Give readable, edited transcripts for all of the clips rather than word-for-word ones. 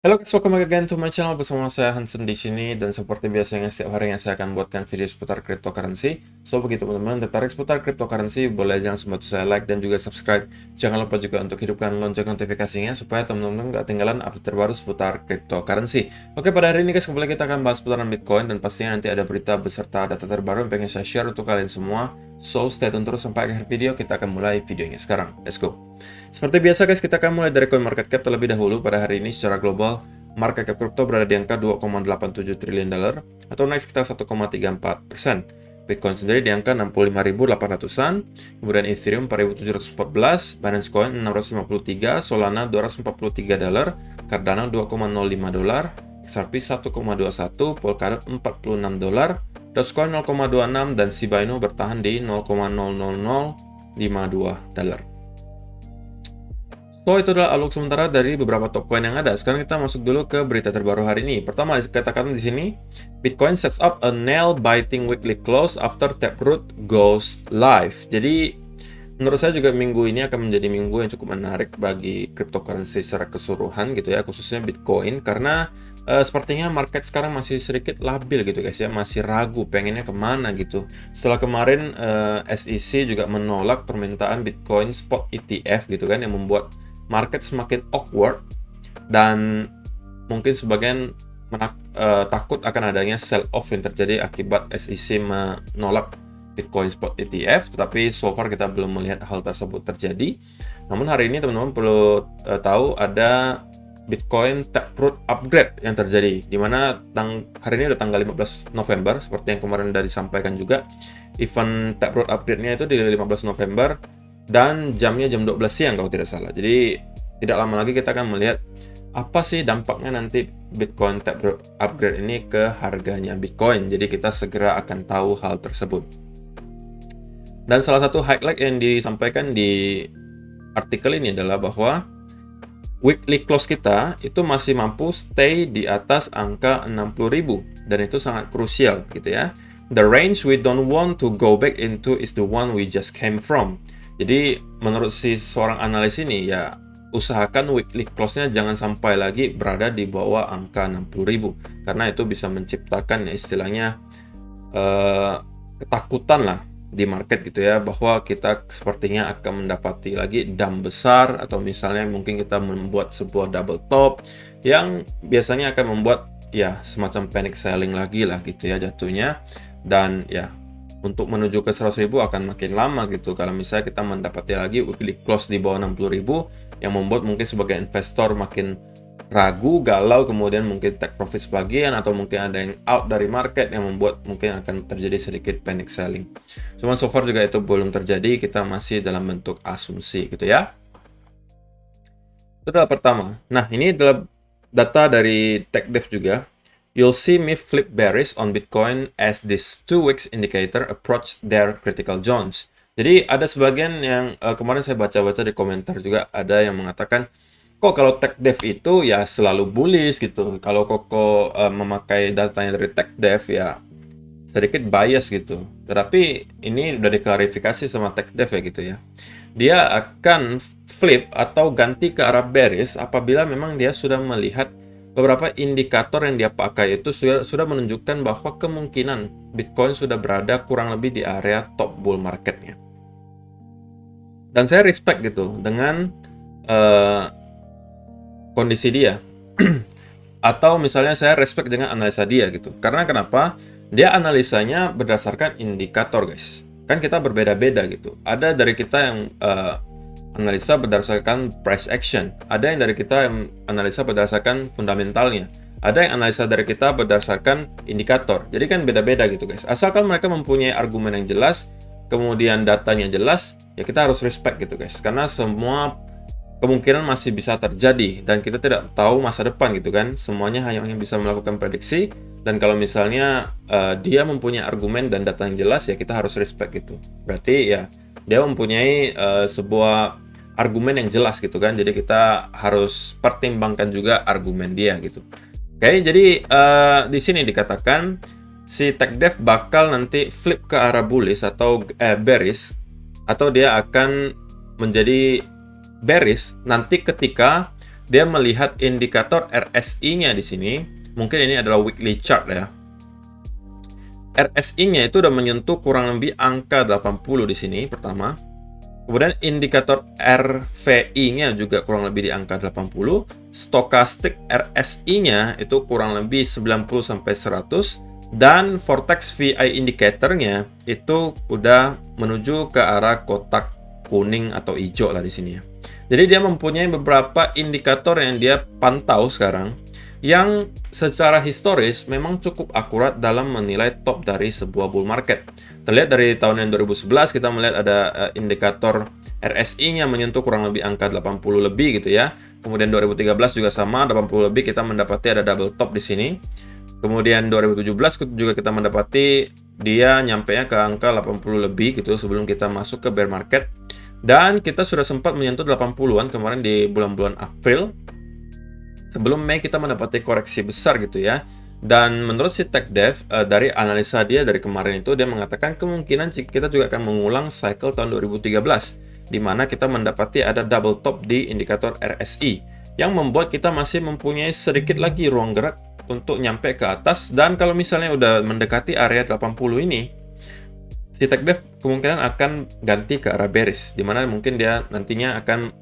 Halo guys, welcome back again to my channel bersama saya Hansen di sini dan seperti biasanya setiap harinya saya akan buatkan video seputar cryptocurrency. So begitu teman-teman tertarik seputar cryptocurrency, boleh langsung bantu saya like dan juga subscribe. Jangan lupa juga untuk hidupkan lonceng notifikasinya supaya teman-teman nggak ketinggalan update terbaru seputar cryptocurrency. Oke, pada hari ini guys kembali kita akan bahas seputaran Bitcoin dan pastinya nanti ada berita beserta data terbaru yang pengen saya share untuk kalian semua. So stay tune terus sampai akhir video, kita akan mulai videonya sekarang. Let's go. Seperti biasa guys, kita akan mulai dari CoinMarketCap terlebih dahulu. Pada hari ini secara global, market cap crypto berada di angka 2,87 triliun dolar atau naik sekitar 1,34%. Bitcoin sendiri di angka 65.800-an, kemudian Ethereum 4.714, Binance Coin 653, Solana 243 dolar, Cardano 2,05 dolar, XRP 1,21, Polkadot 46 dolar, Dogecoin 0,26 dan Shiba Inu bertahan di 0,00052 dolar. So, itu adalah outlook sementara dari beberapa top coin yang ada. Sekarang kita masuk dulu ke berita terbaru hari ini. Pertama, dikatakan di sini, Bitcoin sets up a nail-biting weekly close after Taproot goes live. Jadi, menurut saya juga minggu ini akan menjadi minggu yang cukup menarik bagi cryptocurrency secara keseluruhan gitu ya, khususnya Bitcoin, karena sepertinya market sekarang masih sedikit labil gitu guys ya, masih ragu pengennya kemana gitu. Setelah kemarin SEC juga menolak permintaan Bitcoin Spot ETF gitu kan, yang membuat market semakin awkward dan mungkin sebagian takut akan adanya sell off yang terjadi akibat SEC menolak Bitcoin Spot ETF, tetapi so far kita belum melihat hal tersebut terjadi. Namun hari ini teman-teman perlu tahu ada Bitcoin Taproot upgrade yang terjadi, di mana hari ini udah tanggal 15 November, seperti yang kemarin sudah disampaikan juga. Event Taproot upgrade-nya itu di 15 November, dan jamnya jam 12 siang kalau tidak salah. Jadi tidak lama lagi kita akan melihat apa sih dampaknya nanti Bitcoin Taproot upgrade ini ke harganya Bitcoin. Jadi kita segera akan tahu hal tersebut. Dan salah satu highlight yang disampaikan di artikel ini adalah bahwa weekly close kita itu masih mampu stay di atas angka 60.000 dan itu sangat krusial gitu ya. The range we don't want to go back into is the one we just came from. Jadi menurut si seorang analis ini ya, usahakan weekly close-nya jangan sampai lagi berada di bawah angka 60.000 karena itu bisa menciptakan ya istilahnya ketakutan lah di market gitu ya, bahwa kita sepertinya akan mendapati lagi dump besar, atau misalnya mungkin kita membuat sebuah double top yang biasanya akan membuat ya semacam panic selling lagi lah gitu ya jatuhnya. Dan ya untuk menuju ke 100.000 akan makin lama gitu kalau misalnya kita mendapati lagi weekly close di bawah 60.000 yang membuat mungkin sebagai investor makin ragu, galau, kemudian mungkin take profit sebagian, atau mungkin ada yang out dari market yang membuat mungkin akan terjadi sedikit panic selling. Cuman so far juga itu belum terjadi, kita masih dalam bentuk asumsi gitu ya. Itu adalah pertama. Nah, ini adalah data dari TechDev juga. You'll see me flip bearish on Bitcoin as this 2 weeks indicator approach their critical zones. Jadi ada sebagian yang kemarin saya baca-baca di komentar juga ada yang mengatakan, kok kalau TechDev itu ya selalu bullish gitu. Kalau Koko memakai datanya dari TechDev ya sedikit bias gitu. Tetapi ini udah diklarifikasi sama TechDev ya gitu ya. Dia akan flip atau ganti ke arah bearish apabila memang dia sudah melihat beberapa indikator yang dia pakai itu sudah menunjukkan bahwa kemungkinan Bitcoin sudah berada kurang lebih di area top bull marketnya. Dan saya respect gitu dengan kondisi dia. Atau misalnya saya respect dengan analisa dia gitu. Karena kenapa? Dia analisanya berdasarkan indikator guys. Kan kita berbeda-beda gitu. Ada dari kita yang analisa berdasarkan price action. Ada yang dari kita yang analisa berdasarkan fundamentalnya. Ada yang analisa dari kita berdasarkan indikator. Jadi kan beda-beda gitu guys. Asalkan mereka mempunyai argumen yang jelas, kemudian datanya jelas, ya kita harus respect gitu guys. Karena semua kemungkinan masih bisa terjadi dan kita tidak tahu masa depan gitu kan. Semuanya hanya bisa melakukan prediksi, dan kalau misalnya dia mempunyai argumen dan data yang jelas ya kita harus respect gitu. Berarti ya dia mempunyai sebuah argumen yang jelas gitu kan. Jadi kita harus pertimbangkan juga argumen dia gitu. Oke, jadi di sini dikatakan si TechDev bakal nanti flip ke arah bullish atau bearish, atau dia akan menjadi bearish nanti ketika dia melihat indikator RSI-nya di sini. Mungkin ini adalah weekly chart ya. RSI-nya itu udah menyentuh kurang lebih angka 80 di sini pertama. Kemudian indikator RVI-nya juga kurang lebih di angka 80. Stochastic RSI-nya itu kurang lebih 90 sampai 100 dan Vortex VI indicator-nya itu udah menuju ke arah kotak kuning atau hijau lah di sini ya. Jadi dia mempunyai beberapa indikator yang dia pantau sekarang yang secara historis memang cukup akurat dalam menilai top dari sebuah bull market. Terlihat dari tahun yang 2011 kita melihat ada indikator RSI-nya menyentuh kurang lebih angka 80 lebih gitu ya. Kemudian 2013 juga sama 80 lebih, kita mendapati ada double top di sini. Kemudian 2017 juga kita mendapati dia nyampenya ke angka 80 lebih gitu sebelum kita masuk ke bear market. Dan kita sudah sempat menyentuh 80-an kemarin di bulan-bulan April. Sebelum Mei kita mendapati koreksi besar gitu ya. Dan menurut si TechDev, dari analisa dia dari kemarin itu, dia mengatakan kemungkinan kita juga akan mengulang cycle tahun 2013, di mana kita mendapati ada double top di indikator RSI, yang membuat kita masih mempunyai sedikit lagi ruang gerak untuk nyampe ke atas. Dan kalau misalnya udah mendekati area 80 ini, si TechDev kemungkinan akan ganti ke arah bearish, di mana mungkin dia nantinya akan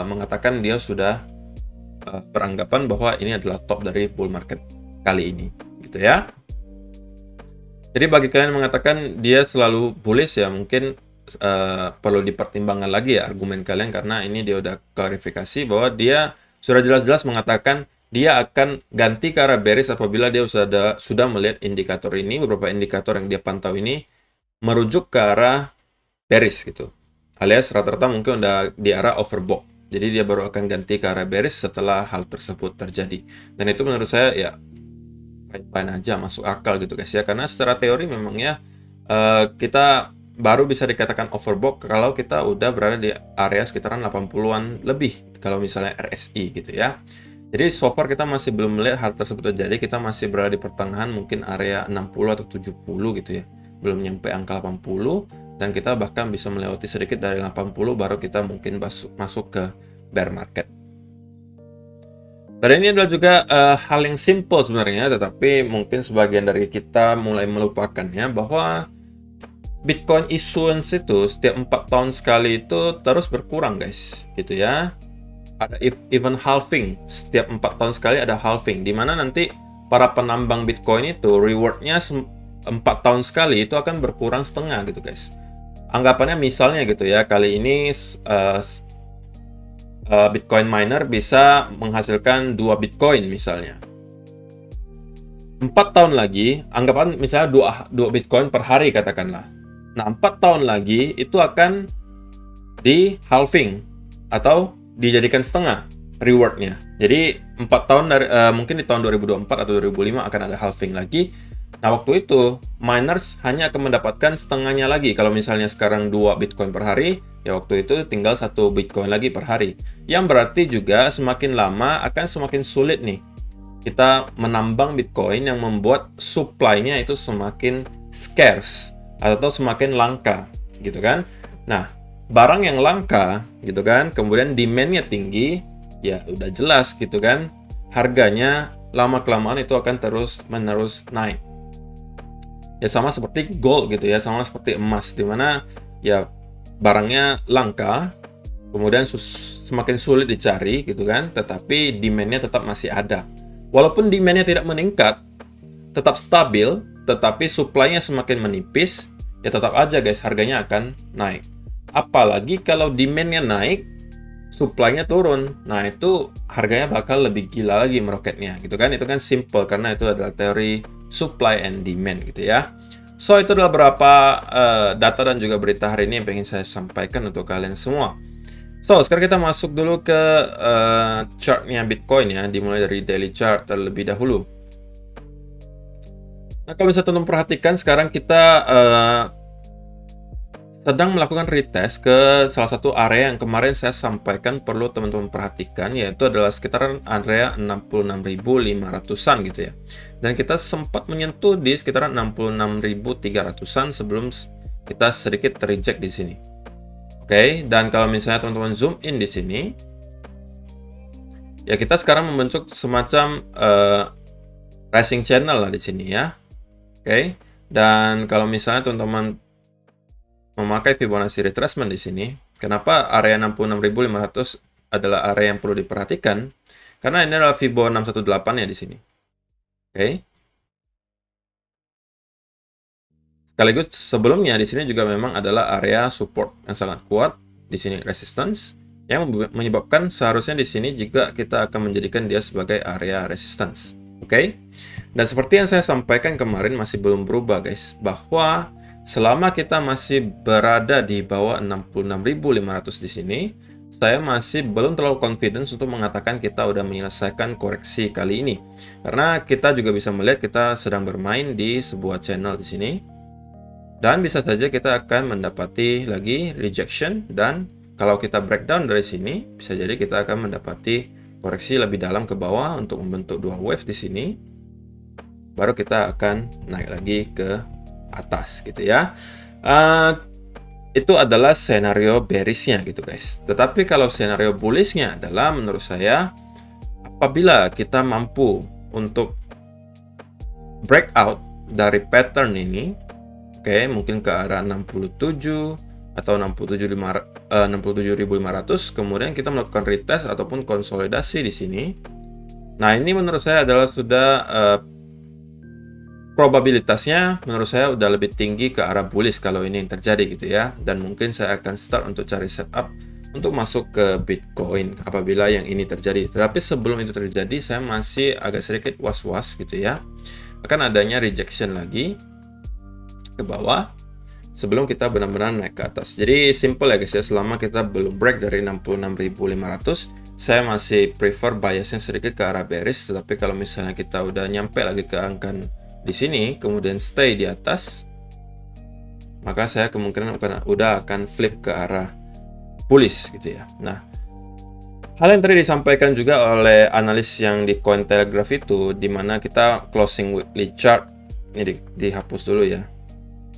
mengatakan dia sudah beranggapan bahwa ini adalah top dari bull market kali ini gitu ya. Jadi bagi kalian yang mengatakan dia selalu bullish ya, mungkin perlu dipertimbangkan lagi ya argumen kalian, karena ini dia udah klarifikasi bahwa dia sudah jelas-jelas mengatakan dia akan ganti ke arah bearish apabila dia sudah melihat indikator ini, beberapa indikator yang dia pantau ini merujuk ke arah bearish gitu, alias rata-rata mungkin udah di arah overbought. Jadi dia baru akan ganti ke arah bearish setelah hal tersebut terjadi. Dan itu menurut saya ya fine-fine aja, masuk akal gitu guys ya. Karena secara teori memang ya kita baru bisa dikatakan overbought kalau kita udah berada di area sekitaran 80-an lebih kalau misalnya RSI gitu ya. Jadi so far kita masih belum melihat hal tersebut terjadi. Kita masih berada di pertengahan mungkin area 60 atau 70 gitu ya. Belum nyampe angka 80. Dan kita bahkan bisa melewati sedikit dari 80 baru kita mungkin masuk ke bear market. Dan ini adalah juga hal yang simple sebenarnya, tetapi mungkin sebagian dari kita mulai melupakannya, bahwa Bitcoin issuance itu setiap 4 tahun sekali itu terus berkurang guys, gitu ya. Ada even halving, setiap 4 tahun sekali ada halving, di mana nanti para penambang Bitcoin itu rewardnya 4 tahun sekali itu akan berkurang setengah gitu guys. Anggapannya misalnya gitu ya, kali ini Bitcoin miner bisa menghasilkan 2 Bitcoin misalnya. 4 tahun lagi, anggapan misalnya 2 Bitcoin per hari katakanlah. Nah, 4 tahun lagi itu akan di halving atau dijadikan setengah rewardnya. Jadi 4 tahun dari mungkin di tahun 2024 atau 2005 akan ada halving lagi. Nah, waktu itu miners hanya akan mendapatkan setengahnya lagi. Kalau misalnya sekarang 2 Bitcoin per hari, ya waktu itu tinggal 1 Bitcoin lagi per hari. Yang berarti juga semakin lama akan semakin sulit nih kita menambang Bitcoin, yang membuat supply-nya itu semakin scarce atau semakin langka gitu kan. Nah, barang yang langka gitu kan, kemudian demand-nya tinggi, ya udah jelas gitu kan, harganya lama-kelamaan itu akan terus-menerus naik. Ya sama seperti gold gitu ya, sama seperti emas, dimana ya barangnya langka, kemudian semakin sulit dicari gitu kan, tetapi demand-nya tetap masih ada. Walaupun demand-nya tidak meningkat, tetap stabil, tetapi supply-nya semakin menipis, ya tetap aja guys harganya akan naik. Apalagi kalau demand-nya naik, supply-nya turun. Nah, itu harganya bakal lebih gila lagi meroketnya gitu kan. Itu kan simple karena itu adalah teori supply and demand gitu ya. So, itu adalah beberapa data dan juga berita hari ini yang pengen saya sampaikan untuk kalian semua. So, sekarang kita masuk dulu ke chartnya Bitcoin ya, dimulai dari daily chart terlebih dahulu. Nah, kalau misalnya teman-teman perhatikan, sekarang kita sedang melakukan retest ke salah satu area yang kemarin saya sampaikan perlu teman-teman perhatikan, yaitu adalah sekitaran area 66.500-an gitu ya. Dan kita sempat menyentuh di sekitaran 66.300-an sebelum kita sedikit terreject di sini. Oke, dan kalau misalnya teman-teman zoom in di sini, ya kita sekarang membentuk semacam rising channel lah di sini ya. Oke. Dan kalau misalnya teman-teman memakai Fibonacci retracement di sini, kenapa area 66.500 adalah area yang perlu diperhatikan? Karena ini adalah Fibo 618 ya di sini. Oke. Sekaligus sebelumnya di sini juga memang adalah area support yang sangat kuat, di sini resistance yang menyebabkan seharusnya di sini juga kita akan menjadikan dia sebagai area resistance. Oke. Dan seperti yang saya sampaikan kemarin masih belum berubah guys, bahwa selama kita masih berada di bawah 66.500 di sini, saya masih belum terlalu confidence untuk mengatakan kita udah menyelesaikan koreksi kali ini. Karena kita juga bisa melihat kita sedang bermain di sebuah channel di sini. Dan bisa saja kita akan mendapati lagi rejection, dan kalau kita breakdown dari sini, bisa jadi kita akan mendapati koreksi lebih dalam ke bawah untuk membentuk dua wave di sini. Baru kita akan naik lagi ke atas gitu ya. Itu adalah scenario bearishnya gitu guys. Tetapi kalau scenario bullishnya adalah menurut saya, apabila kita mampu untuk breakout dari pattern ini, oke, mungkin ke arah 67 atau 67.500, kemudian kita melakukan retest ataupun konsolidasi di sini. Nah, ini menurut saya adalah sudah probabilitasnya menurut saya udah lebih tinggi ke arah bullish kalau ini yang terjadi gitu ya. Dan mungkin saya akan start untuk cari setup untuk masuk ke Bitcoin apabila yang ini terjadi. Tetapi sebelum itu terjadi, saya masih agak sedikit was-was gitu ya, akan adanya rejection lagi ke bawah sebelum kita benar-benar naik ke atas. Jadi simple ya guys ya, selama kita belum break dari 66.500, saya masih prefer biasnya sedikit ke arah bearish. Tetapi kalau misalnya kita udah nyampe lagi ke angka di sini, kemudian stay di atas, maka saya kemungkinan udah akan flip ke arah bullish gitu ya. Nah, hal yang tadi disampaikan juga oleh analis yang di Cointelegraph itu, dimana kita closing weekly chart, ini dihapus dulu ya,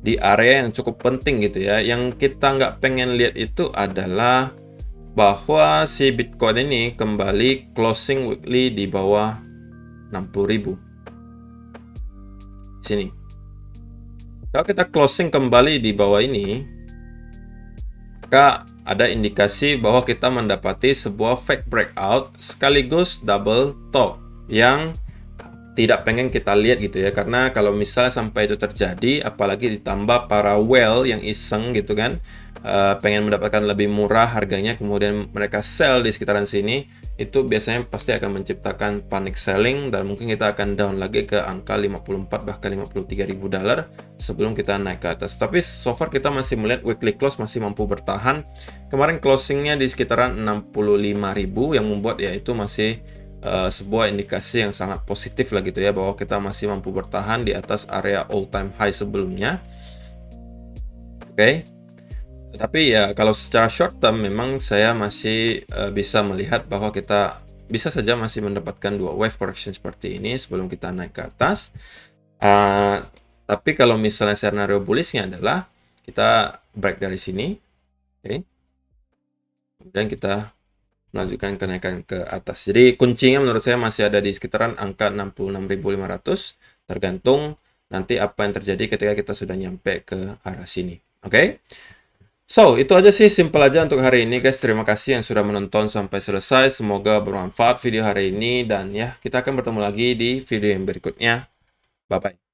di area yang cukup penting gitu ya. Yang kita nggak pengen lihat itu adalah bahwa si Bitcoin ini kembali closing weekly di bawah 60.000 sini. Kalau kita closing kembali di bawah ini, maka ada indikasi bahwa kita mendapati sebuah fake breakout sekaligus double top yang tidak pengen kita lihat gitu ya. Karena kalau misalnya sampai itu terjadi, apalagi ditambah para whale yang iseng gitu kan, pengen mendapatkan lebih murah harganya, kemudian mereka sell di sekitaran sini, itu biasanya pasti akan menciptakan panic selling, dan mungkin kita akan down lagi ke angka 54 bahkan 53.000 dolar sebelum kita naik ke atas. Tapi so far kita masih melihat weekly close masih mampu bertahan. Kemarin closingnya di sekitaran 65.000 yang membuat ya itu masih sebuah indikasi yang sangat positif lah gitu ya, bahwa kita masih mampu bertahan di atas area all time high sebelumnya. Oke. Tapi ya kalau secara short term memang saya masih bisa melihat bahwa kita bisa saja masih mendapatkan dua wave correction seperti ini sebelum kita naik ke atas. Tapi kalau misalnya scenario bullishnya adalah kita break dari sini, oke, kemudian kita melanjutkan kenaikan ke atas. Jadi kuncinya menurut saya masih ada di sekitaran angka 66.500, tergantung nanti apa yang terjadi ketika kita sudah nyampe ke arah sini. Oke. So, itu aja sih, simple aja untuk hari ini guys. Terima kasih yang sudah menonton sampai selesai. Semoga bermanfaat video hari ini, dan ya, kita akan bertemu lagi di video yang berikutnya. Bye-bye.